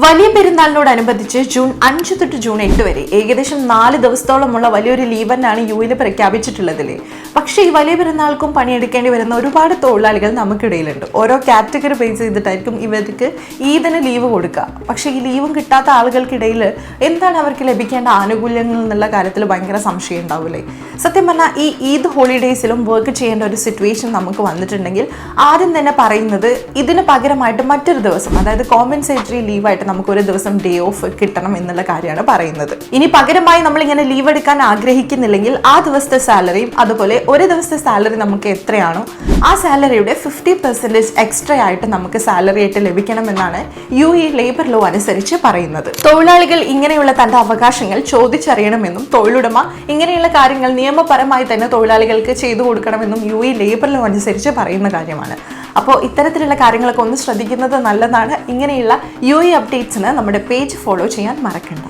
വലിയ പെരുന്നാളിനോടനുബന്ധിച്ച് ജൂൺ 5 തൊട്ട് ജൂൺ 8 വരെ ഏകദേശം 4 ദിവസത്തോളമുള്ള വലിയൊരു ലീവ് തന്നെയാണ് യുഎയിൽ പ്രഖ്യാപിച്ചിട്ടുള്ളതില്ലേ. പക്ഷേ ഈ വലിയ പെരുന്നാൾക്കും പണിയെടുക്കേണ്ടി വരുന്ന ഒരുപാട് തൊഴിലാളികൾ നമുക്കിടയിലുണ്ട്. ഓരോ കാറ്റഗറി ബേസ് ചെയ്തിട്ടായിരിക്കും ഇവർക്ക് ഈദിന് ലീവ് കൊടുക്കുക. പക്ഷേ ഈ ലീവും കിട്ടാത്ത ആളുകൾക്കിടയിൽ എന്താണ് അവർക്ക് ലഭിക്കേണ്ട ആനുകൂല്യങ്ങൾ എന്നുള്ള കാര്യത്തിൽ ഭയങ്കര സംശയം ഉണ്ടാവില്ലേ. സത്യം പറഞ്ഞാൽ ഈ ഈദ് ഹോളിഡേയ്സിലും വർക്ക് ചെയ്യേണ്ട ഒരു സിറ്റുവേഷൻ നമുക്ക് വന്നിട്ടുണ്ടെങ്കിൽ ആദ്യം തന്നെ പറയുന്നത് ഇതിന് പകരമായിട്ട് മറ്റൊരു ദിവസം, അതായത് കോമ്പൻസേറ്ററി ലീവായിട്ട് നമുക്ക് ഒരു ദിവസം ഡേ ഓഫ് കിട്ടണം എന്നുള്ള കാര്യമാണ് പറയുന്നത്. ഇനി പകരമായി നമ്മൾ ഇങ്ങനെ ലീവ് എടുക്കാൻ ആഗ്രഹിക്കുന്നില്ലെങ്കിൽ ആ ദിവസത്തെ സാലറിയും അതുപോലെ ഒരു ദിവസത്തെ സാലറി നമുക്ക് എത്രയാണോ ആ സാലറിയുടെ 50% എക്സ്ട്രാ ആയിട്ട് നമുക്ക് സാലറി ആയിട്ട് ലഭിക്കണമെന്നാണ് യുഎഇ ലേബർ ലോ അനുസരിച്ച് പറയുന്നത്. തൊഴിലാളികൾ ഇങ്ങനെയുള്ള തന്റെ അവകാശങ്ങൾ ചോദിച്ചറിയണമെന്നും തൊഴിലുടമ ഇങ്ങനെയുള്ള കാര്യങ്ങൾ നിയമപരമായി തന്നെ തൊഴിലാളികൾക്ക് ചെയ്തു കൊടുക്കണമെന്നും യുഎഇ ലേബർ ലോ അനുസരിച്ച് പറയുന്ന കാര്യമാണ്. അപ്പോൾ ഇത്തരത്തിലുള്ള കാര്യങ്ങളൊക്കെ ഒന്ന് ശ്രദ്ധിക്കുന്നത് നല്ലതാണ്. ഇങ്ങനെയുള്ള യുഎഇ അപ്ഡേറ്റ്സിന് നമ്മുടെ പേജ് ഫോളോ ചെയ്യാൻ മറക്കണ്ട.